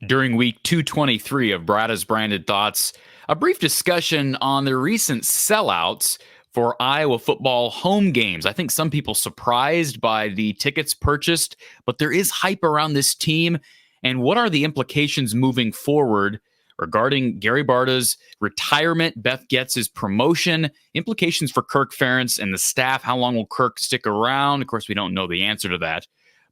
During week 223 of Brada's Branded Thoughts, a brief discussion on the recent sellouts for Iowa football home games. I think some people surprised by the tickets purchased, but there is hype around this team. And what are the implications moving forward regarding Gary Barta's retirement, Beth Goetz's promotion, implications for Kirk Ferentz and the staff? How long will Kirk stick around? Of course, we don't know the answer to that.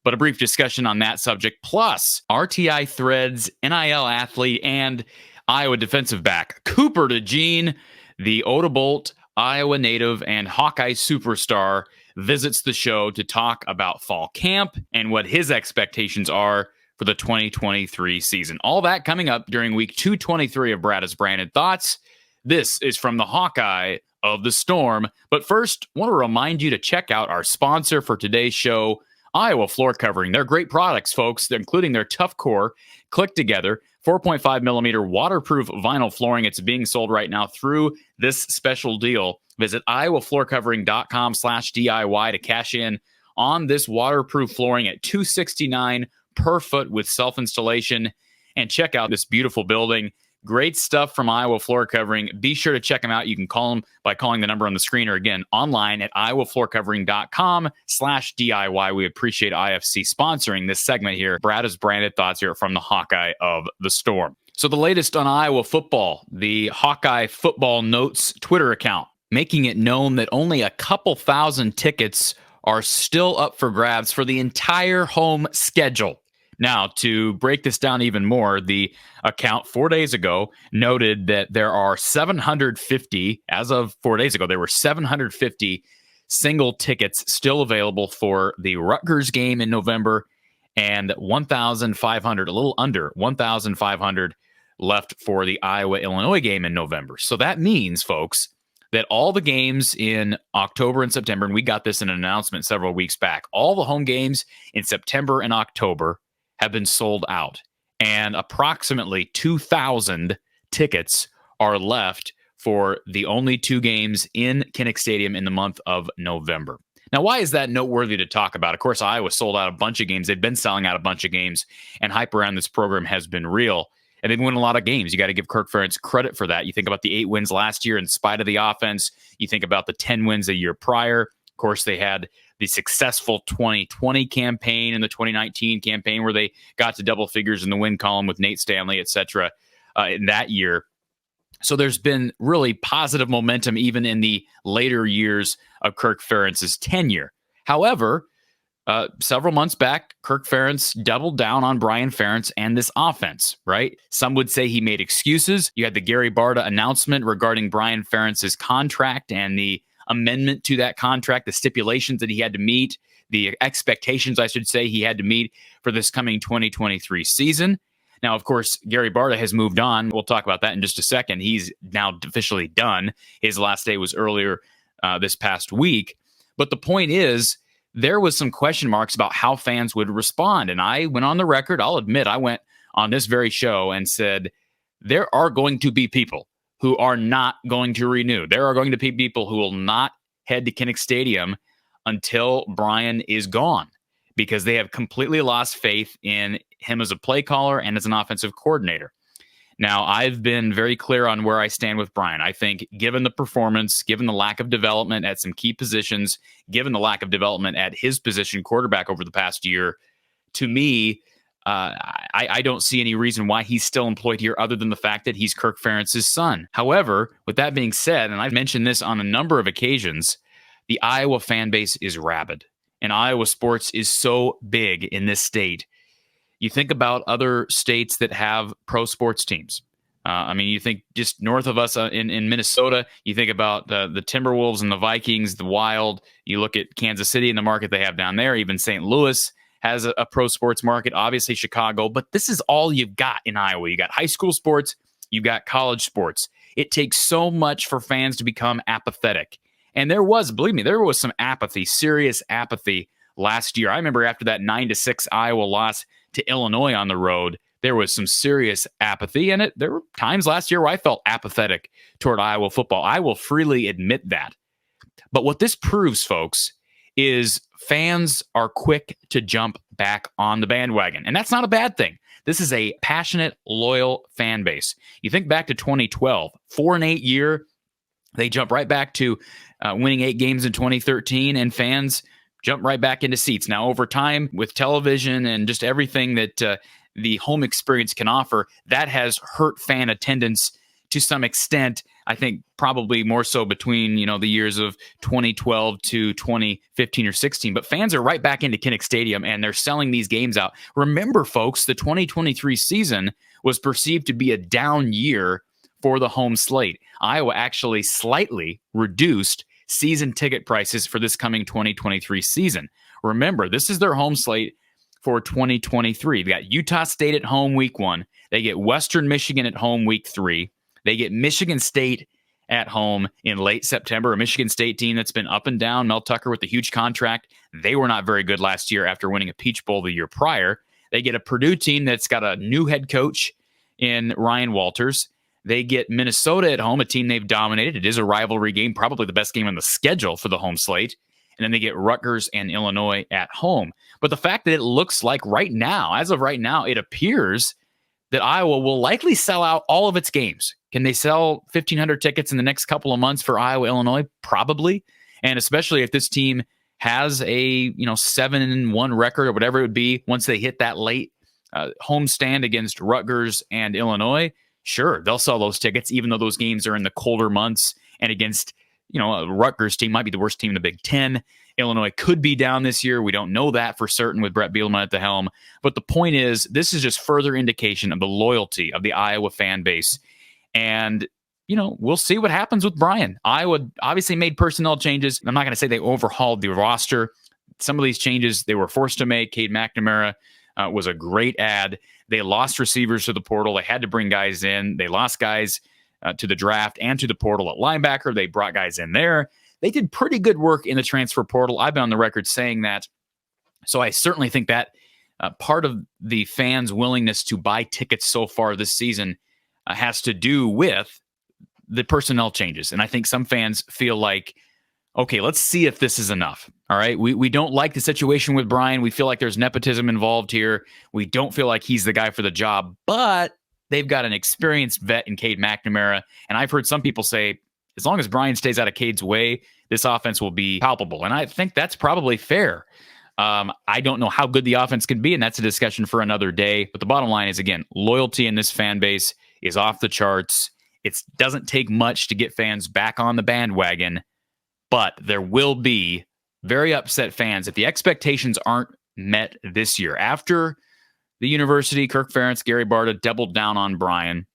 But a brief discussion on that subject, plus RTI Threads, NIL athlete, and Iowa defensive back Cooper DeJean, the Odebolt, Iowa native, and Hawkeye superstar, visits the show to talk about fall camp and what his expectations are for the 2023 season. All that coming up during week 223 of Brada's Branded Thoughts. This is from the Hawkeye of the Storm. But first, I want to remind you to check out our sponsor for today's show, Iowa Floor Covering. They're great products, folks, including their Tough Core, Click Together, 4.5 millimeter waterproof vinyl flooring. It's being sold right now through this special deal. Visit iowafloorcovering.com/DIY to cash in on this waterproof flooring at $269 per foot with self-installation. And check out this beautiful building. Great stuff from Iowa Floor Covering. Be sure to check them out. You can call them by calling the number on the screen or again online at iowafloorcovering.com/DIY. We appreciate IFC sponsoring this segment here. Brada's Branded Thoughts here from the Hawkeye of the Storm. So the latest on Iowa football, the Hawkeye Football Notes Twitter account, making it known that only a couple thousand tickets are still up for grabs for the entire home schedule. Now, to break this down even more, the account 4 days ago noted that there are 750, as of 4 days ago, there were 750 single tickets still available for the Rutgers game in November and 1,500, a little under 1,500 left for the Iowa-Illinois game in November. So that means, folks, that all the games in October and September, and we got this in an announcement several weeks back, all the home games in September and October have been sold out, and approximately 2,000 tickets are left for the only two games in Kinnick Stadium in the month of November. Now, why is that noteworthy to talk about? Of course, Iowa sold out a bunch of games. They've been selling out a bunch of games, and hype around this program has been real, and they've won a lot of games. You got to give Kirk Ferentz credit for that. You think about the 8 wins last year in spite of the offense. You think about the 10 wins a year prior. Of course, they had the successful 2020 campaign and the 2019 campaign where they got to double figures in the win column with Nate Stanley, et cetera, in that year. So there's been really positive momentum even in the later years of Kirk Ferentz's tenure. However, several months back, Kirk Ferentz doubled down on Brian Ferentz and this offense, right? Some would say he made excuses. You had the Gary Barta announcement regarding Brian Ferentz's contract and the amendment to that contract, the stipulations that he had to meet, the expectations, I should say, he had to meet for this coming 2023 season. Now, of course, Gary Barta has moved on. We'll talk about that in just a second. He's now officially done. His last day was earlier this past week. But the point is, there was some question marks about how fans would respond. And I went on the record, I'll admit, I went on this very show and said, there are going to be people who are not going to renew. There are going to be people who will not head to Kinnick Stadium until Brian is gone because they have completely lost faith in him as a play caller and as an offensive coordinator. Now, I've been very clear on where I stand with Brian. I think given the performance, given the lack of development at some key positions, given the lack of development at his position, quarterback, over the past year, to me, I don't see any reason why he's still employed here other than the fact that he's Kirk Ferentz's son. However, with that being said, and I've mentioned this on a number of occasions, the Iowa fan base is rabid, and Iowa sports is so big in this state. You think about other states that have pro sports teams. You think just north of us in Minnesota, you think about the Timberwolves and the Vikings, the Wild. You look at Kansas City and the market they have down there. Even St. Louis has a pro sports market, obviously Chicago, but this is all you've got in Iowa. You got high school sports, you got college sports. It takes so much for fans to become apathetic. And there was, believe me, there was some apathy, serious apathy last year. I remember after that 9-6 Iowa loss to Illinois on the road, there was some serious apathy. And there were times last year where I felt apathetic toward Iowa football. I will freely admit that. But what this proves, folks, is fans are quick to jump back on the bandwagon. And that's not a bad thing. This is a passionate, loyal fan base. You think back to 2012, 4-8 year. They jump right back to winning 8 games in 2013, and fans jump right back into seats. Now, over time, with television and just everything that the home experience can offer, that has hurt fan attendance to some extent. I think probably more so between, the years of 2012 to 2015 or 16. But fans are right back into Kinnick Stadium, and they're selling these games out. Remember, folks, the 2023 season was perceived to be a down year for the home slate. Iowa actually slightly reduced season ticket prices for this coming 2023 season. Remember, this is their home slate for 2023. They got Utah State at home week 1. They get Western Michigan at home week 3. They get Michigan State at home in late September, a Michigan State team that's been up and down. Mel Tucker with the huge contract. They were not very good last year after winning a Peach Bowl the year prior. They get a Purdue team that's got a new head coach in Ryan Walters. They get Minnesota at home, a team they've dominated. It is a rivalry game, probably the best game on the schedule for the home slate. And then they get Rutgers and Illinois at home. But the fact that it looks like right now, as of right now, it appears that Iowa will likely sell out all of its games. Can they sell 1,500 tickets in the next couple of months for Iowa, Illinois? Probably. And especially if this team has a 7-1 record or whatever it would be once they hit that late home stand against Rutgers and Illinois. Sure, they'll sell those tickets, even though those games are in the colder months and against, a Rutgers team might be the worst team in the Big Ten. Illinois could be down this year. We don't know that for certain with Brett Bielema at the helm. But the point is, this is just further indication of the loyalty of the Iowa fan base. And, we'll see what happens with Brian. Iowa obviously made personnel changes. I'm not going to say they overhauled the roster. Some of these changes they were forced to make. Cade McNamara was a great add. They lost receivers to the portal. They had to bring guys in. They lost guys to the draft and to the portal at linebacker. They brought guys in there. They did pretty good work in the transfer portal. I've been on the record saying that. So I certainly think that part of the fans' willingness to buy tickets so far this season has to do with the personnel changes. And I think some fans feel like, okay, let's see if this is enough. All right. We don't like the situation with Brian. We feel like there's nepotism involved here. We don't feel like he's the guy for the job, but they've got an experienced vet in Cade McNamara. And I've heard some people say, as long as Brian stays out of Cade's way, this offense will be palpable. And I think that's probably fair. I don't know how good the offense can be, and that's a discussion for another day. But the bottom line is, again, loyalty in this fan base is off the charts. It doesn't take much to get fans back on the bandwagon, but there will be very upset fans if the expectations aren't met this year. After the university, Kirk Ferentz, Gary Barta doubled down on Brian,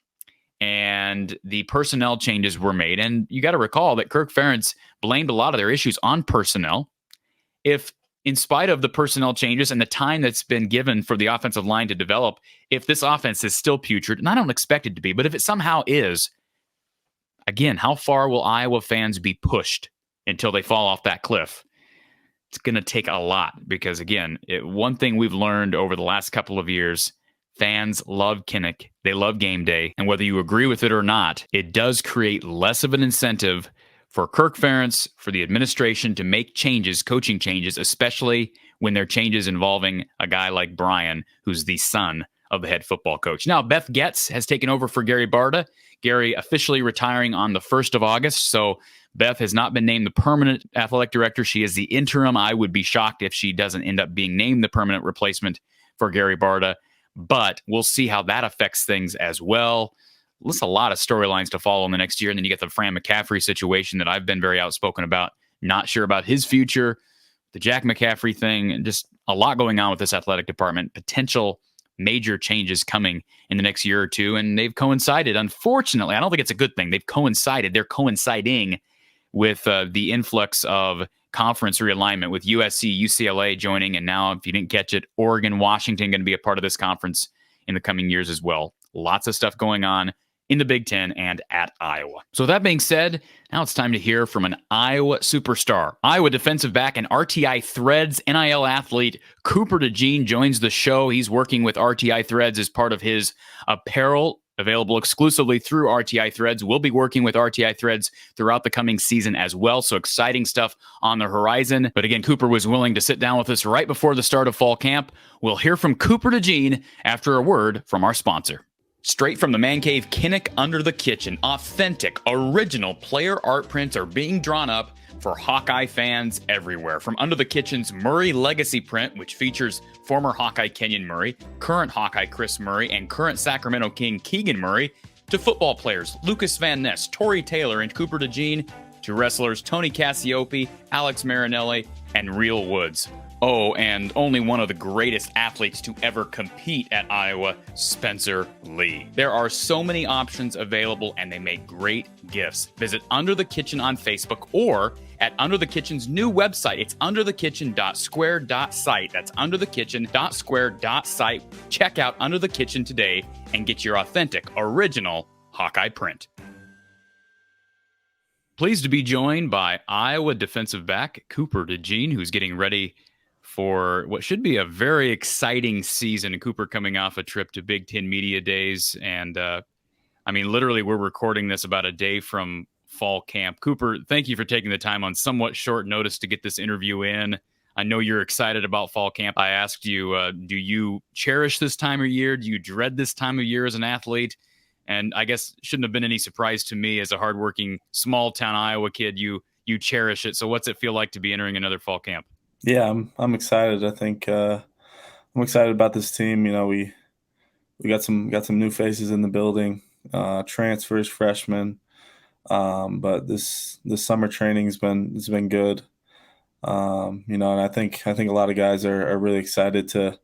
and the personnel changes were made. And you got to recall that Kirk Ferentz blamed a lot of their issues on personnel. If, in spite of the personnel changes and the time that's been given for the offensive line to develop, if this offense is still putrid, and I don't expect it to be, but if it somehow is, again, how far will Iowa fans be pushed until they fall off that cliff? It's going to take a lot because, again, one thing we've learned over the last couple of years, fans love Kinnick. They love game day. And whether you agree with it or not, it does create less of an incentive for Kirk Ferentz, for the administration to make changes, coaching changes, especially when they're changes involving a guy like Brian, who's the son of the head football coach. Now, Beth Getz has taken over for Gary Barta. Gary officially retiring on the 1st of August. So Beth has not been named the permanent athletic director. She is the interim. I would be shocked if she doesn't end up being named the permanent replacement for Gary Barta. But we'll see how that affects things as well. There's a lot of storylines to follow in the next year. And then you get the Fran McCaffrey situation that I've been very outspoken about. Not sure about his future. The Jack McCaffrey thing, and just a lot going on with this athletic department. Potential major changes coming in the next year or two. And they've coincided. Unfortunately, I don't think it's a good thing. They've coincided. They're coinciding with the influx of conference realignment with USC, UCLA joining. And now, if you didn't catch it, Oregon, Washington going to be a part of this conference in the coming years as well. Lots of stuff going on in the Big Ten and at Iowa. So that being said, now it's time to hear from an Iowa superstar. Iowa defensive back and RTI Threads NIL athlete Cooper DeJean joins the show. He's working with RTI Threads as part of his apparel available exclusively through RTI Threads. We'll be working with RTI Threads throughout the coming season as well. So exciting stuff on the horizon. But again, Cooper was willing to sit down with us right before the start of fall camp. We'll hear from Cooper DeJean after a word from our sponsor. Straight from the man cave, Kinnick Under the Kitchen, authentic, original player art prints are being drawn up for Hawkeye fans everywhere. From Under the Kitchen's Murray Legacy print, which features former Hawkeye Kenyon Murray, current Hawkeye Chris Murray, and current Sacramento King Keegan Murray, to football players Lucas Van Ness, Tory Taylor, and Cooper DeJean, to wrestlers Tony Cassiope, Alex Marinelli, and Real Woods. Oh, and only one of the greatest athletes to ever compete at Iowa, Spencer Lee. There are so many options available, and they make great gifts. Visit Under the Kitchen on Facebook or at Under the Kitchen's new website. It's underthekitchen.square.site. That's underthekitchen.square.site. Check out Under the Kitchen today and get your authentic, original Hawkeye print. Pleased to be joined by Iowa defensive back Cooper DeJean, who's getting ready for what should be a very exciting season. Cooper coming off a trip to Big Ten Media Days. And literally we're recording this about a day from fall camp. Cooper, thank you for taking the time on somewhat short notice to get this interview in. I know you're excited about fall camp. I asked you, do you cherish this time of year? Do you dread this time of year as an athlete? And I guess shouldn't have been any surprise to me as a hardworking small town Iowa kid. You cherish it. So what's it feel like to be entering another fall camp? Yeah, I'm excited. I think I'm excited about this team. You know, we got some new faces in the building, transfers, freshmen. But this summer training's been good. And I think a lot of guys are really excited to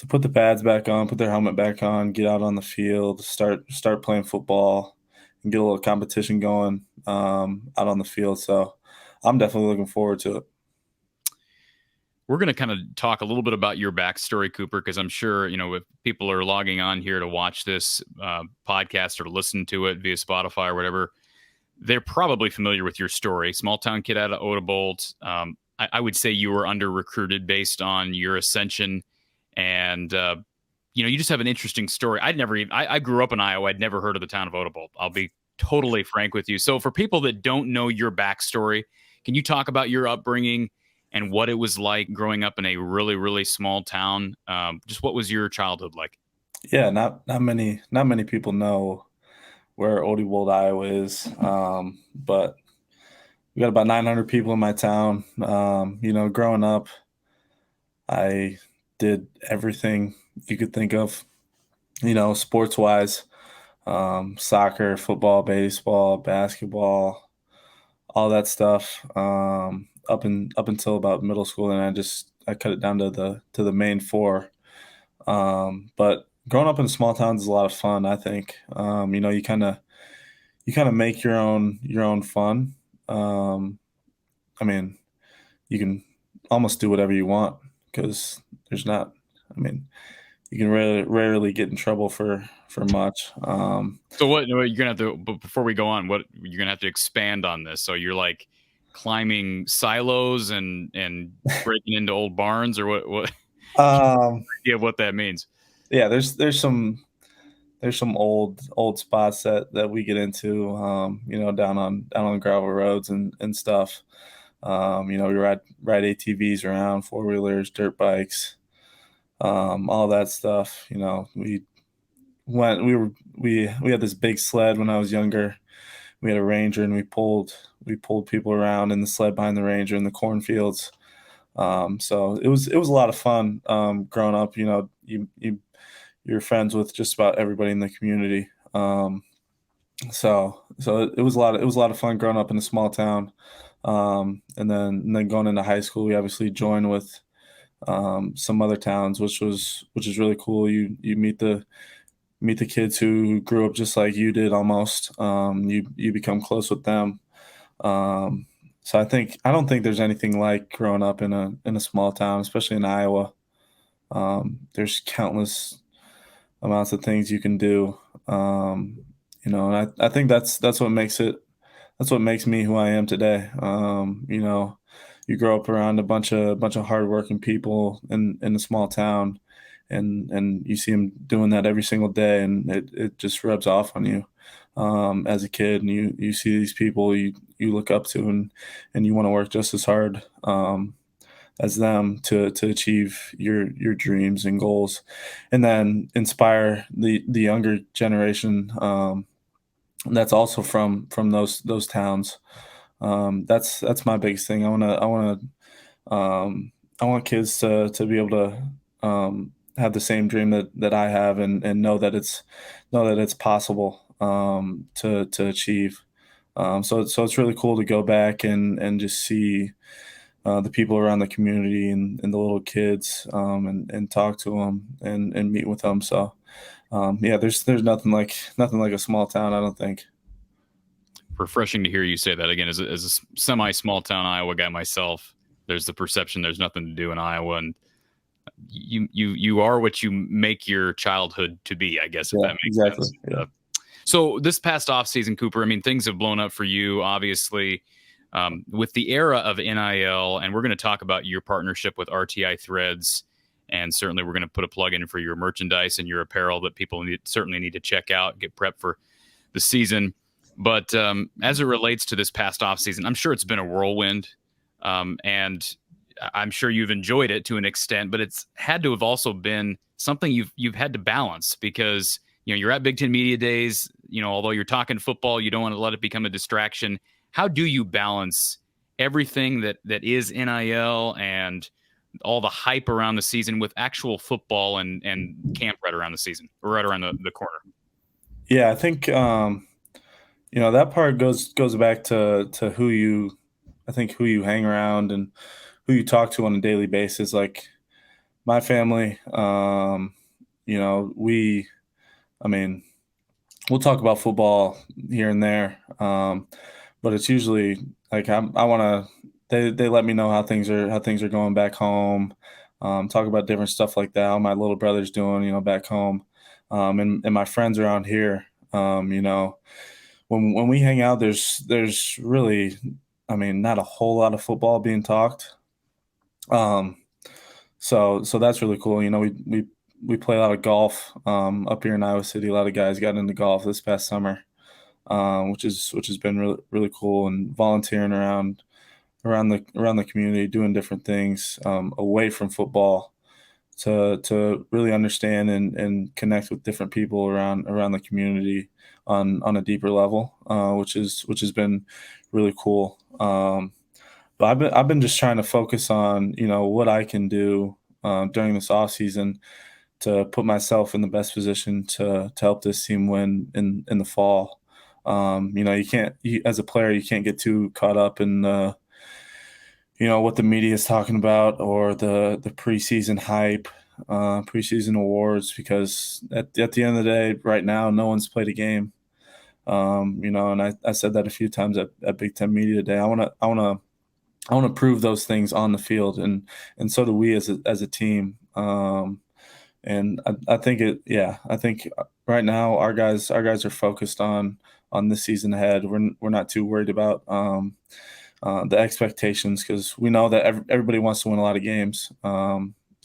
put the pads back on, put their helmet back on, get out on the field, start playing football, and get a little competition going out on the field. So I'm definitely looking forward to it. We're going to kind of talk a little bit about your backstory, Cooper, because I'm sure, if people are logging on here to watch this podcast or listen to it via Spotify or whatever, they're probably familiar with your story. Small town kid out of Odebolt. I would say you were under-recruited based on your ascension. And, you just have an interesting story. I grew up in Iowa. I'd never heard of the town of Odebolt. I'll be totally frank with you. So for people that don't know your backstory, can you talk about your upbringing and what it was like growing up in a really, really small town? Just what was your childhood like? Yeah, not many people know where Odebolt, Iowa is, but we got about 900 people in my town. Growing up, I did everything you could think of, sports-wise, soccer, football, baseball, basketball, all that stuff. Up until about middle school, and I cut it down to the main four. But growing up in small towns is a lot of fun. I think you kind of make your own fun. You can almost do whatever you want because there's not. You can rarely get in trouble for much. So what you're gonna have to? But before we go on, what you're gonna have to expand on this. So you're like climbing silos and breaking into old barns, or what idea of what that means? Yeah, there's some old spots that we get into, down on gravel roads and stuff. We ride ATVs around, four-wheelers, dirt bikes, all that stuff. We had this big sled when I was younger. We had a Ranger, and we pulled people around in the sled behind the Ranger in the cornfields. So it was a lot of fun growing up. You're friends with just about everybody in the community. So it was a lot of fun growing up in a small town. And then going into high school, we obviously joined with some other towns, which is really cool. You meet the kids who grew up just like you did almost. You become close with them. So I don't think there's anything like growing up in a small town, especially in Iowa. There's countless amounts of things you can do. And I think that's what makes me who I am today. You grow up around a bunch of hardworking people in a small town, and you see them doing that every single day, and it just rubs off on you as a kid. And you see these people you look up to, and you want to work just as hard as them to achieve your dreams and goals, and then inspire the younger generation that's also from those towns. That's my biggest thing. I want kids to be able to have the same dream that I have, and know that it's possible to achieve. So it's really cool to go back and just see the people around the community, and the little kids, and talk to them, and meet with them. So yeah, there's nothing like a small town, I don't think. Refreshing to hear you say that again. As a semi small town Iowa guy myself, there's the perception there's nothing to do in Iowa, and you are what you make your childhood to be, I guess, if Yeah, that makes exactly. sense. Yeah. So this past offseason, Cooper, I mean, things have blown up for you, obviously, with the era of NIL, and we're going to talk about your partnership with RTI Threads, and certainly we're going to put a plug in for your merchandise and your apparel that people certainly need to check out, get prepped for the season. But as it relates to this past offseason, I'm sure it's been a whirlwind, and I'm sure you've enjoyed it to an extent, but it's had to have also been something you've had to balance because you're at Big Ten Media Days. Although you're talking football, you don't want to let it become a distraction. How do you balance everything that is NIL and all the hype around the season with actual football and camp right around the season, or right around the corner? Yeah, I think that part goes back to who you hang around and who you talk to on a daily basis. Like my family, we, I mean, we'll talk about football here and there, but it's usually like I want to. They let me know how things are going back home. Talk about different stuff like that. How my little brother's doing, back home, and my friends around here. When we hang out, there's really, I mean, not a whole lot of football being talked. Um, so that's really cool. We play a lot of golf up here in Iowa City. A lot of guys got into golf this past summer, which has been really cool. And volunteering around the community, doing different things away from football to really understand and connect with different people around the community on a deeper level, which has been really cool. But I've been just trying to focus on what I can do during this off season to put myself in the best position to help this team win in the fall. As a player, you can't get too caught up in what the media is talking about, or the preseason hype, preseason awards, because at the end of the day, right now, no one's played a game. And I said that a few times at Big Ten Media Day. I want to prove those things on the field, and so do we as a team. And I think I think right now our guys are focused on this season ahead. We're not too worried about the expectations, because we know that everybody wants to win a lot of games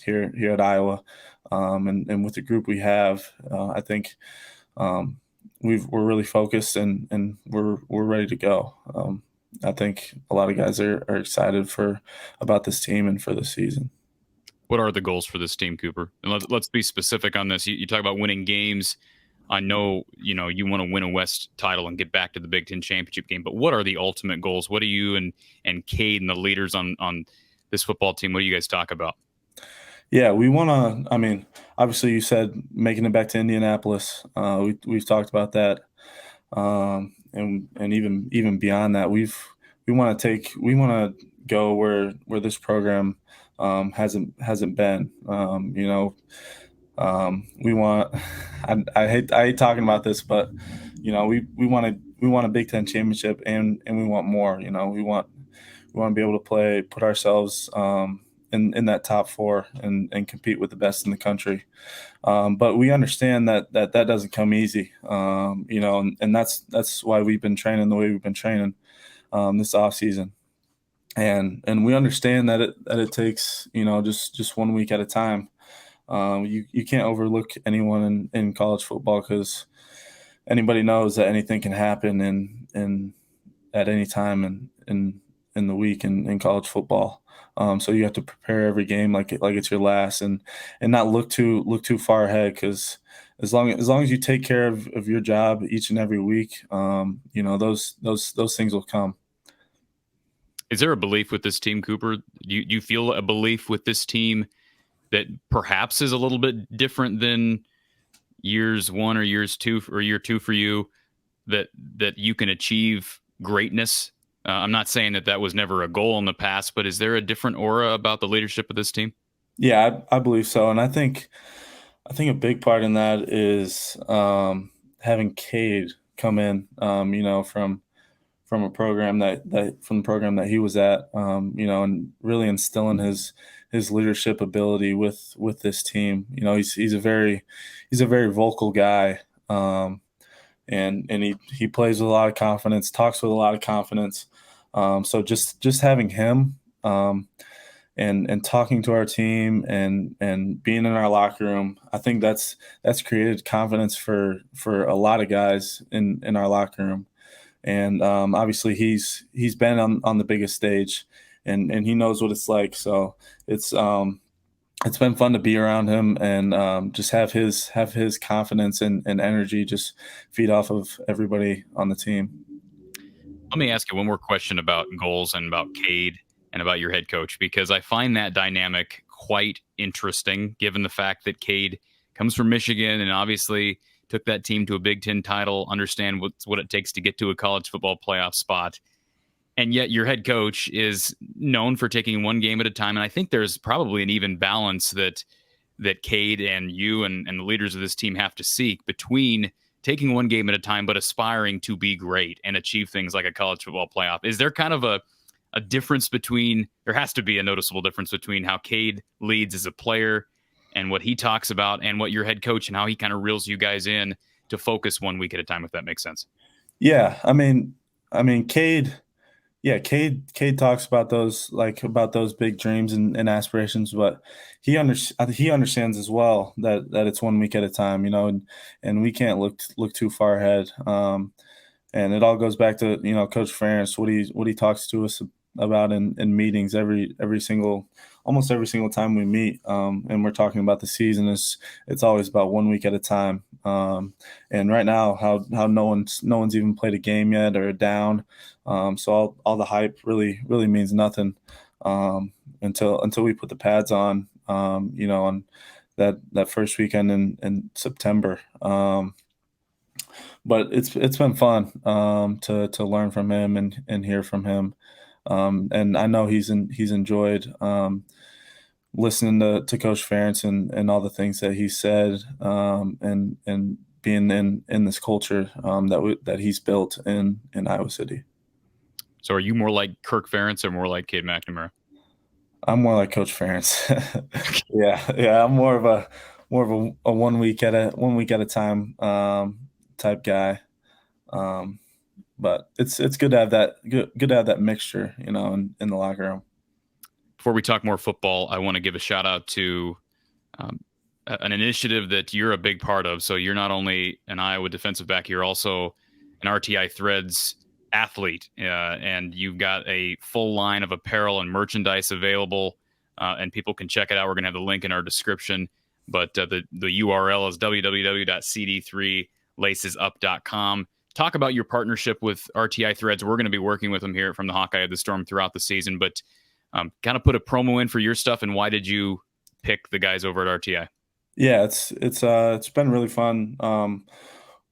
here at Iowa, and with the group we have, I think we're really focused, and we're ready to go. I think a lot of guys are excited about this team and for the season. What are the goals for this team, Cooper? And let's be specific on this. You talk about winning games. I know, you want to win a West title and get back to the Big Ten championship game, but what are the ultimate goals? What do you and Cade and the leaders on this football team, what do you guys talk about? Yeah, we want to. I mean, obviously, you said making it back to Indianapolis. We've talked about that, and even beyond that, we want to go where this program hasn't been. We want. I hate talking about this, but we want a Big Ten championship, and we want more. We want to be able to put ourselves in that top four, and compete with the best in the country. But we understand that doesn't come easy. And that's why we've been training the way we've been training this off season. And we understand that it takes just 1 week at a time. You can't overlook anyone in college football because anybody knows that anything can happen in at any time in the week in college football. So you have to prepare every game like it's your last, and not look too far ahead, because as long as you take care of your job each and every week, those things will come. Is there a belief with this team, Cooper? Do you feel a belief with this team that perhaps is a little bit different than years one or years two or year two for you, that you can achieve greatness? I'm not saying that was never a goal in the past, but is there a different aura about the leadership of this team? Yeah, I believe so, and I think a big part in that is having Cade come in, from a program that from the program that he was at, and really instilling his leadership ability with this team. He's a very vocal guy, and he plays with a lot of confidence, talks with a lot of confidence. So just having him, and talking to our team and being in our locker room, I think that's created confidence for a lot of guys in our locker room. And obviously he's been on the biggest stage, and he knows what it's like. So it's been fun to be around him, and just have his confidence and energy just feed off of everybody on the team. Let me ask you one more question about goals and about Cade and about your head coach, because I find that dynamic quite interesting, given the fact that Cade comes from Michigan and obviously took that team to a Big Ten title, understand what it takes to get to a college football playoff spot. And yet your head coach is known for taking one game at a time. And I think there's probably an even balance that Cade and you and the leaders of this team have to seek between taking one game at a time, but aspiring to be great and achieve things like a college football playoff. Is there kind of a difference between, there has to be a noticeable difference between how Cade leads as a player and what he talks about, and what your head coach and how he kind of reels you guys in to focus one week at a time, if that makes sense? Yeah, I mean, Cade. Yeah, Cade talks about those big dreams and aspirations, but he understands as well that it's one week at a time, and we can't look too far ahead. And it all goes back to Coach Ferentz, what he talks to us about in meetings almost every single time we meet, and we're talking about the season. It's always about one week at a time. And right now, how no one's even played a game yet or a down, so all the hype really means nothing, until we put the pads on, on that first weekend in September. But it's been fun, to learn from him and hear from him, and I know he's enjoyed, listening to Coach Ferentz and all the things that he said, and being in this culture, that he's built in Iowa City. So are you more like Kirk Ferentz or more like Cade McNamara? I'm more like Coach Ferentz. Yeah. I'm more of a 1 week at a time, type guy. Um, but it's good to have that mixture, in the locker room. Before we talk more football, I want to give a shout out to um, an initiative that you're a big part of. So you're not only an Iowa defensive back, you're also an RTI Threads athlete, and you've got a full line of apparel and merchandise available, and people can check it out. We're going to have the link in our description, but the URL is www.cd3lacesup.com. Talk about your partnership with RTI Threads. We're going to be working with them here from the Hawkeye of the Storm throughout the season, but kind of put a promo in for your stuff, and why did you pick the guys over at RTI? Yeah, it's been really fun,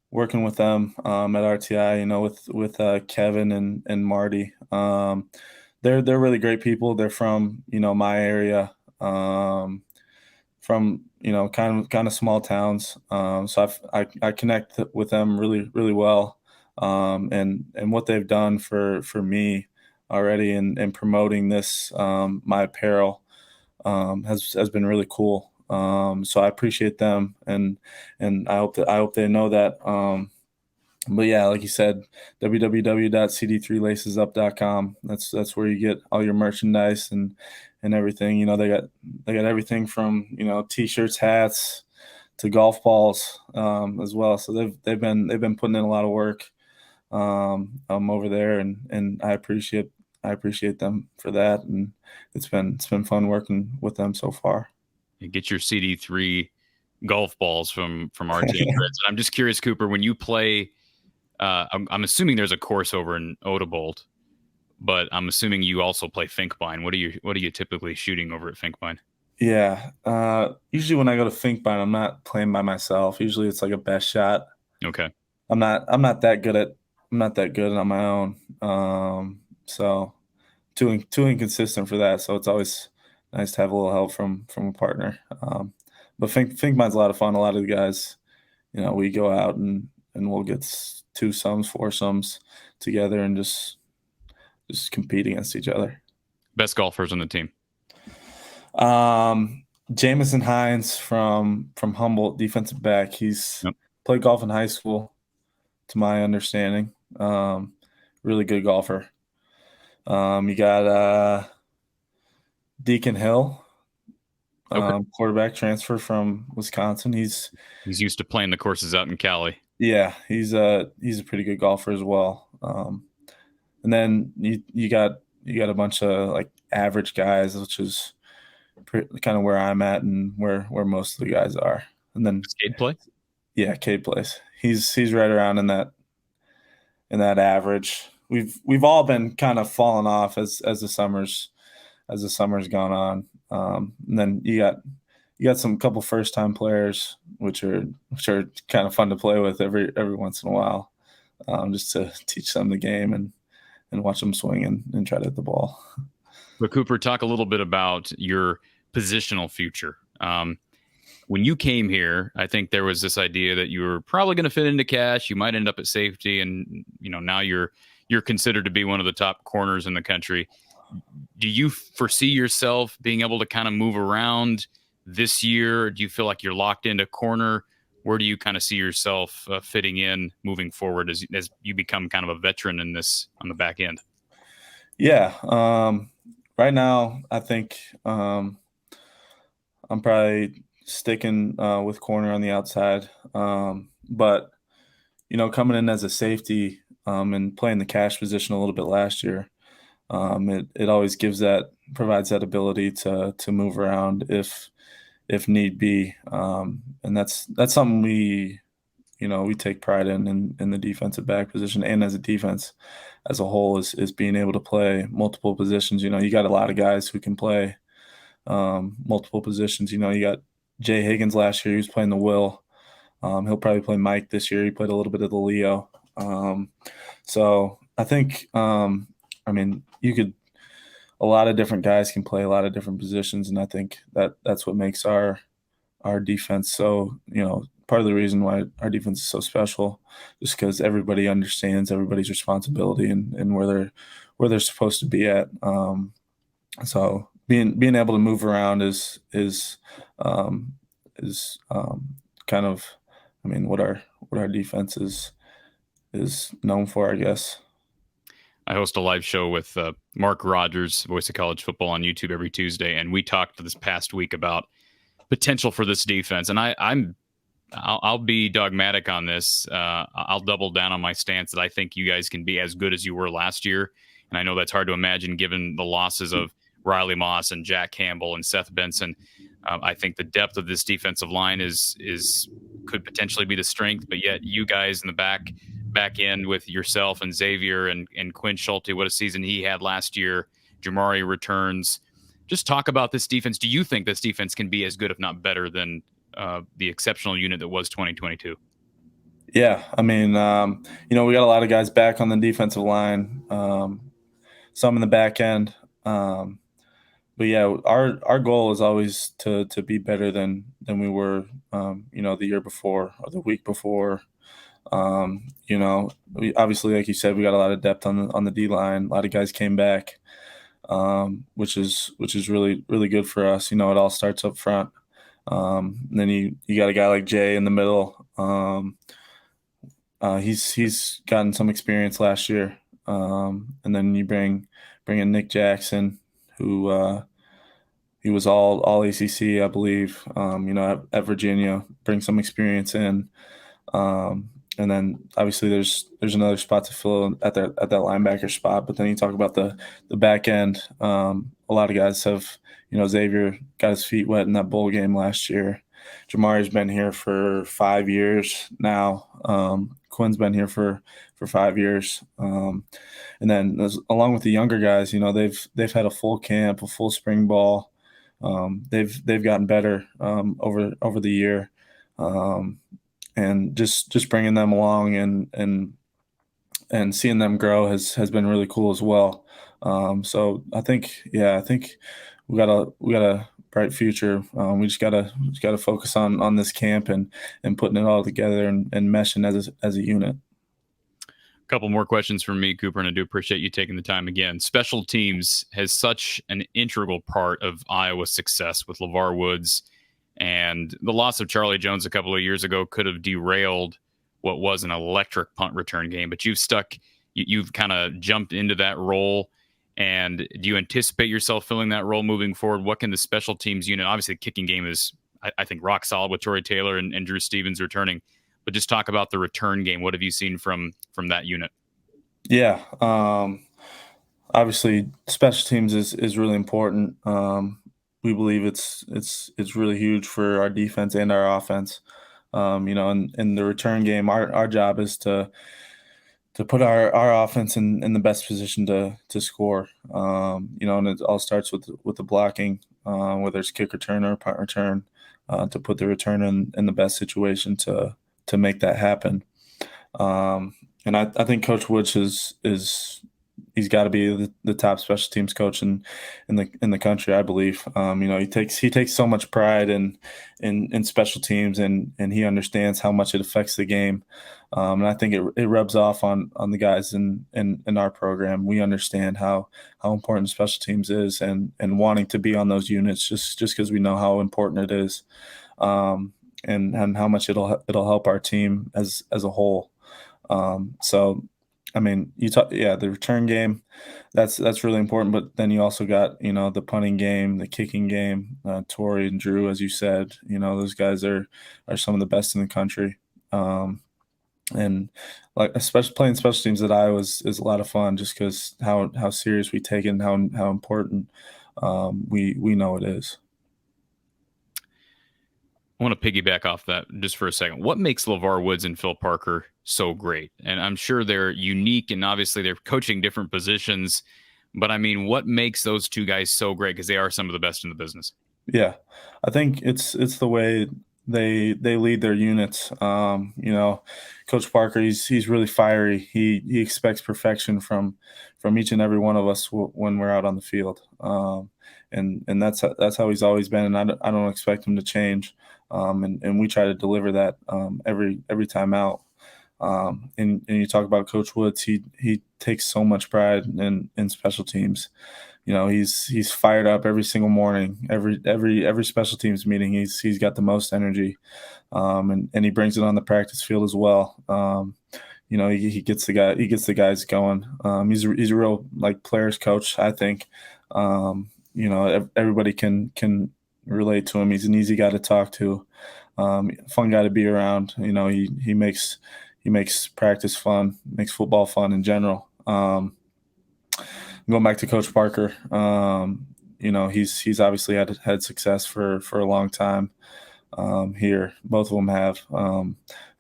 working with them, at RTI. With Kevin and Marty. They're really great people. They're from my area, from kind of small towns. So I connect with them really well, and what they've done for me already in promoting this, my apparel, has been really cool. So I appreciate them, and I hope they know that. But yeah, like you said, www.cd3lacesup.com. That's where you get all your merchandise and everything. They got everything from t-shirts, hats to golf balls as well. So they've been putting in a lot of work over there, and I appreciate them for that. And it's been fun working with them so far. You get your CD3 golf balls from RT and Grids. I'm just curious, Cooper, when you play, I'm assuming there's a course over in Odebolt, but I'm assuming you also play Finkbine. What are you typically shooting over at Finkbine? Yeah. Usually when I go to Finkbine, I'm not playing by myself. Usually it's like a best shot. Okay. I'm not that good at I'm not that good on my own. So too inconsistent for that. So it's always nice to have a little help from a partner. But Finkbine's a lot of fun. A lot of the guys, we go out and we'll get two sums, four sums together and just compete against each other. Best golfers on the team. Jamison Hines from Humboldt, defensive back. He's Yep. played golf in high school, to my understanding. Really good golfer. You got Deacon Hill, Okay. quarterback transfer from Wisconsin. He's used to playing the courses out in Cali. Yeah, he's a pretty good golfer as well. And then you got a bunch of like average guys, which is kind of where I'm at and where most of the guys are. And then Does Cade play? yeah, Cade plays. He's right around in that average. We've all been kind of falling off as the summer's gone on. And then you got some couple first time players, which are kind of fun to play with every once in a while, just to teach them the game and watch them swing and try to hit the ball. But Cooper, talk a little bit about your positional future. When you came here, I think there was this idea that you were probably going to fit into cash. You might end up at safety, and now you're considered to be one of the top corners in the country. Do you foresee yourself being able to kind of move around this year? Do you feel like you're locked into corner? Where do you kind of see yourself fitting in moving forward as you become kind of a veteran in this on the back end? Yeah. Right now, I think I'm probably sticking with corner on the outside. But coming in as a safety and playing the cash position a little bit last year, it always provides that ability to move around if need be, and that's something we take pride in the defensive back position and as a defense as a whole is being able to play multiple positions. You got a lot of guys who can play multiple positions. You got Jay Higgins last year. He was playing the Will. He'll probably play Mike this year. He played a little bit of the Leo. So I think, I mean, a lot of different guys can play a lot of different positions, and I think that's what makes our defense so, part of the reason why our defense is so special, just because everybody understands everybody's responsibility and where they're supposed to be at. So being able to move around is kind of, what our defense is known for, I guess. I host a live show with Mark Rogers, voice of college football, on YouTube every Tuesday, and we talked this past week about potential for this defense. And I'll be dogmatic on this. I'll double down on my stance that I think you guys can be as good as you were last year. And I know that's hard to imagine given the losses of Riley Moss and Jack Campbell and Seth Benson. I think the depth of this defensive line could potentially be the strength, but yet you guys in the back end with yourself and Xavier and Quinn Schulte, what a season he had last year. Jamari returns. Just talk about this defense. Do you think this defense can be as good, if not better, than the exceptional unit that was 2022? Yeah, we got a lot of guys back on the defensive line, some in the back end. But yeah, our goal is always to be better than we were, the year before or the week before. We obviously, like you said, we got a lot of depth on the D line. A lot of guys came back, which is really really good for us. It all starts up front. And then you got a guy like Jay in the middle, He's gotten some experience last year, and then you bring in Nick Jackson, who he was all ACC, I believe. At Virginia, bring some experience in. And then obviously there's another spot to fill at that linebacker spot. But then you talk about the back end. A lot of guys have, Xavier got his feet wet in that bowl game last year. Jamari's been here for 5 years now. Quinn's been here for 5 years. And then along with the younger guys, they've had a full camp, a full spring ball. They've gotten better over the year. And just bringing them along and seeing them grow has been really cool as well. So I think we got a bright future. We just gotta focus on this camp and putting it all together and meshing as a unit. A couple more questions from me, Cooper, and I do appreciate you taking the time again. Special teams has such an integral part of Iowa's success with LeVar Woods. And the loss of Charlie Jones a couple of years ago could have derailed what was an electric punt return game. But you've kind of jumped into that role. And do you anticipate yourself filling that role moving forward? What can the special teams unit, obviously the kicking game is, I think, rock solid with Torrey Taylor and Drew Stevens returning. But just talk about the return game. What have you seen from that unit? Yeah. Obviously, special teams is really important. We believe it's really huge for our defense and our offense. In the return game, our job is to put our offense in the best position to score. And it all starts with the blocking, whether it's kick return or punt return, to put the return in the best situation to make that happen. And I think Coach Woods he's got to be the top special teams coach in the country, I believe. He takes so much pride in special teams, and he understands how much it affects the game. And I think it rubs off on the guys in our program. We understand how important special teams is, and wanting to be on those units just because we know how important it is, and how much it'll help our team as a whole. So, I mean, the return game, that's really important. But then you also got, the punting game, the kicking game. Torrey and Drew, as you said, those guys are some of the best in the country. And like, especially playing special teams at Iowa is a lot of fun, just because how serious we take it and how important we know it is. I want to piggyback off that just for a second. What makes LeVar Woods and Phil Parker so great? And I'm sure they're unique, and obviously they're coaching different positions. But I mean, what makes those two guys so great? Because they are some of the best in the business. Yeah, I think it's the way they lead their units. Coach Parker, he's really fiery. He expects perfection from each and every one of us when we're out on the field. And that's how he's always been, and I don't expect him to change. And we try to deliver that every time out. And you talk about Coach Woods, he takes so much pride in special teams. He's fired up every single morning, every special teams meeting. He's got the most energy, and he brings it on the practice field as well. He gets the guys going. He's a real players coach, I think. Everybody can relate to him. He's an easy guy to talk to, fun guy to be around. He makes practice fun, makes football fun in general. Going back to Coach Parker, he's obviously had success for a long time here. Both of them have.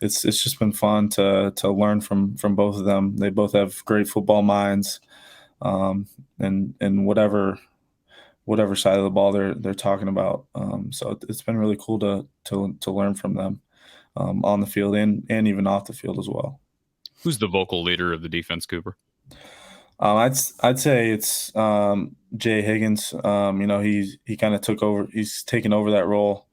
It's just been fun to learn from both of them. They both have great football minds, and whatever side of the ball they're talking about. So it's been really cool to learn from them on the field and even off the field as well. Who's the vocal leader of the defense, Cooper? I'd say it's Jay Higgins. He kind of took over. He's taken over that role.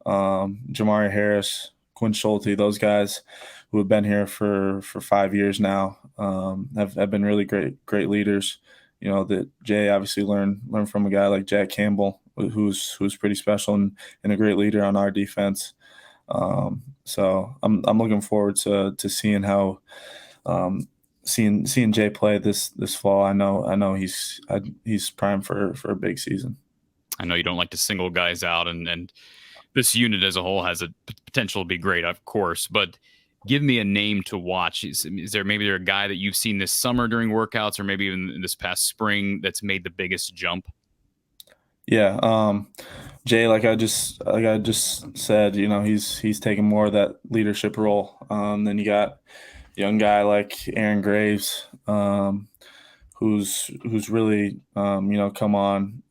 Jamari Harris, Quinn Schulte, those guys who have been here for 5 years now have been really great leaders. That Jay obviously learned from a guy like Jack Campbell, who's pretty special and a great leader on our defense. So I'm looking forward to seeing how seeing Jay play this fall. I know he's primed for a big season. I know you don't like to single guys out, and this unit as a whole has a potential to be great, of course. But give me a name to watch. Is there maybe a guy that you've seen this summer during workouts, or maybe even this past spring, that's made the biggest jump? Yeah, Jay, like I just said, he's taking more of that leadership role. Then you got a young guy like Aaron Graves, who's really come on.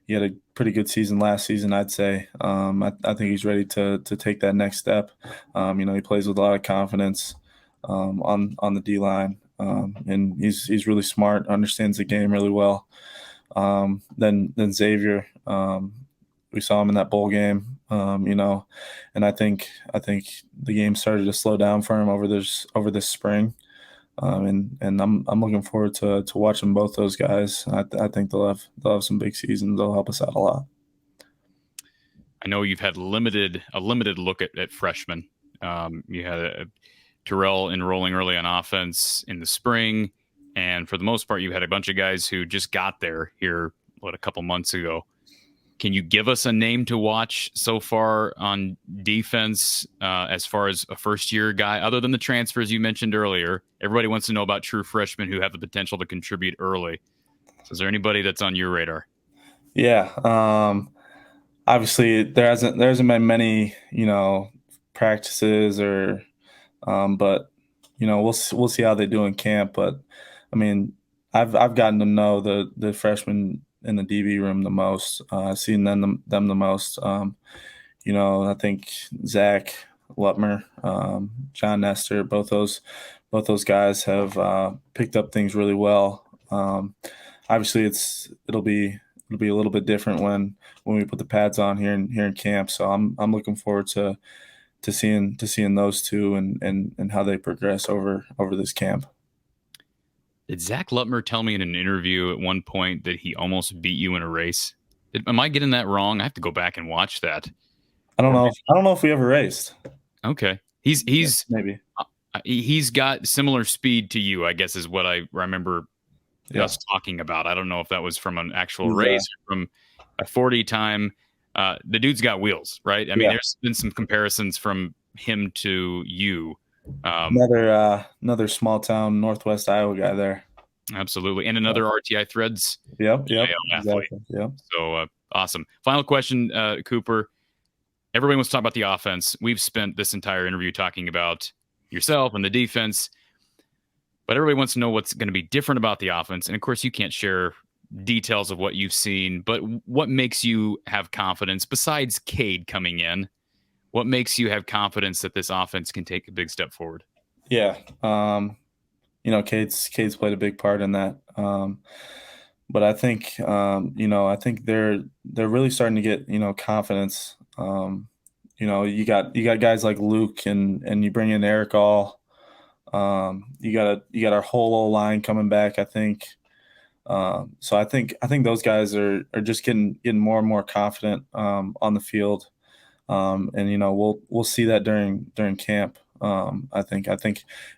He had a pretty good season last season, I'd say. I think he's ready to take that next step. He plays with a lot of confidence on the D line, and he's really smart, understands the game really well. Then Xavier, we saw him in that bowl game, and I think the game started to slow down for him over this spring. And I'm looking forward to watching both those guys. I think they'll have some big seasons. They'll help us out a lot. I know you've had a limited look at freshmen. You had Terrell enrolling early on offense in the spring, and for the most part, you had a bunch of guys who just got there here, a couple months ago. Can you give us a name to watch so far on defense as far as a first-year guy, other than the transfers you mentioned earlier? Everybody wants to know about true freshmen who have the potential to contribute early. So is there anybody that's on your radar? Yeah. Obviously, there hasn't been many practices but we'll see how they do in camp. But I mean, I've gotten to know the freshmen in the DB room the most. I've seen them the most. I think Zach Lutmer, John Nestor, both those guys have picked up things really well. Obviously, it'll be a little bit different when we put the pads on here in camp. So I'm looking forward to seeing those two and how they progress over this camp. Did Zach Lutmer tell me in an interview at one point that he almost beat you in a race? Am I getting that wrong? I have to go back and watch that. I don't Or know. maybe, I don't know if we ever raced. okay, he's Maybe. he's got similar speed to you, I guess, is what I remember Yeah. us talking about. I don't know if that was from an actual He's, race or from a 40 time. The dude's got wheels, right? I mean, Yeah. there's been some comparisons from him to you. Another small town Northwest Iowa guy there. Absolutely. And another RTI Threads Yep. NIL athlete. Exactly. Yep. So awesome. Final question, Cooper. Everybody wants to talk about the offense. We've spent this entire interview talking about yourself and the defense, but everybody wants to know what's going to be different about the offense. And of course, you can't share details of what you've seen, but what makes you have confidence besides Cade coming in? What makes you have confidence that this offense can take a big step forward? Yeah. Cade's played a big part in that. But I think I think they're really starting to get confidence. You got guys like Luke and you bring in Eric All. You got our whole O line coming back, I think. So I think those guys are just getting more and more confident on the field. And we'll see that during camp. I think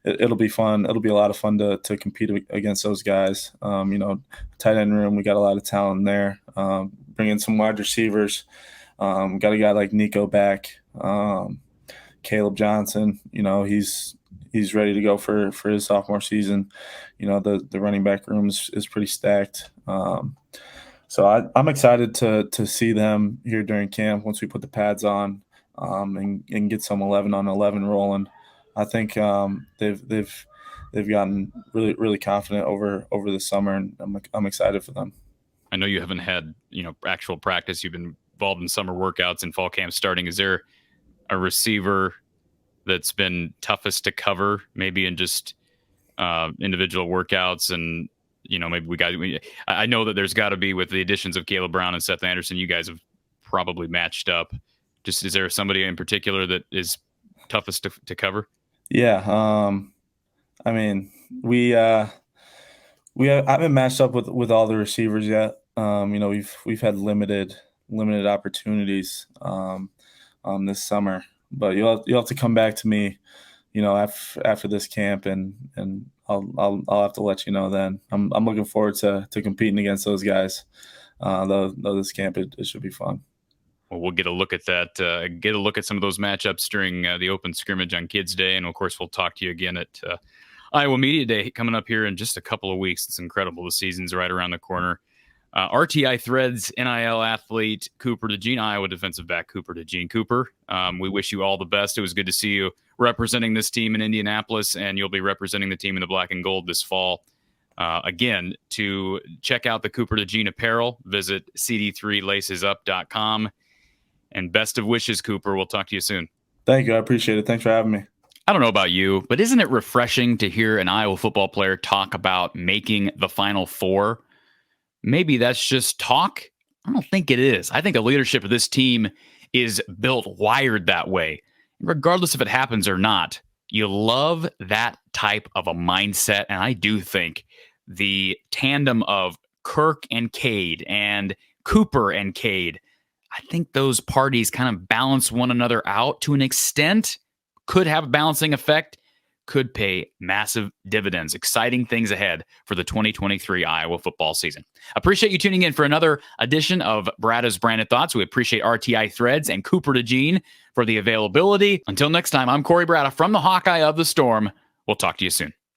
it'll be fun. It'll be a lot of fun to compete against those guys. Tight end room, we got a lot of talent there. Bring in some wide receivers. Got a guy like Nico back. Caleb Johnson, he's ready to go for his sophomore season. The running back room is pretty stacked. So I'm excited to see them here during camp once we put the pads on and get some 11-on-11 rolling. I think they've gotten really really confident over the summer, and I'm excited for them. I know you haven't had actual practice. You've been involved in summer workouts and fall camp starting. Is there a receiver that's been toughest to cover, maybe in just individual workouts? And maybe I know that there's got to be, with the additions of Caleb Brown and Seth Anderson, you guys have probably matched up. Just, is there somebody in particular that is toughest to cover? Yeah, I mean I haven't matched up with all the receivers yet. We've had limited opportunities on this summer. But you'll have to come back to me, after this camp, and I'll have to let you know then. I'm looking forward to competing against those guys. Though this camp, it should be fun. Well, we'll get a look at that, get a look at some of those matchups during the open scrimmage on Kids Day. And, of course, we'll talk to you again at Iowa Media Day coming up here in just a couple of weeks. It's incredible. The season's right around the corner. RTI Threads, NIL athlete Cooper DeJean, Iowa defensive back Cooper DeJean. Cooper, we wish you all the best. It was good to see you representing this team in Indianapolis, and you'll be representing the team in the black and gold this fall. Again, to check out the Cooper DeJean apparel, visit cd3lacesup.com. And best of wishes, Cooper. We'll talk to you soon. Thank you. I appreciate it. Thanks for having me. I don't know about you, but isn't it refreshing to hear an Iowa football player talk about making the Final Four? Maybe that's just talk. I don't think it is. I think the leadership of this team is wired that way. Regardless if it happens or not, you love that type of a mindset. And I do think the tandem of Kirk and Cade and Cooper and Cade, I think those parties kind of balance one another out to an extent, could have a balancing effect, could pay massive dividends. Exciting things ahead for the 2023 Iowa football season. Appreciate you tuning in for another edition of Brada's Branded Thoughts. We appreciate RTI Threads and Cooper DeJean for the availability. Until next time, I'm Cory Brada from the Hawkeye of the Storm. We'll talk to you soon.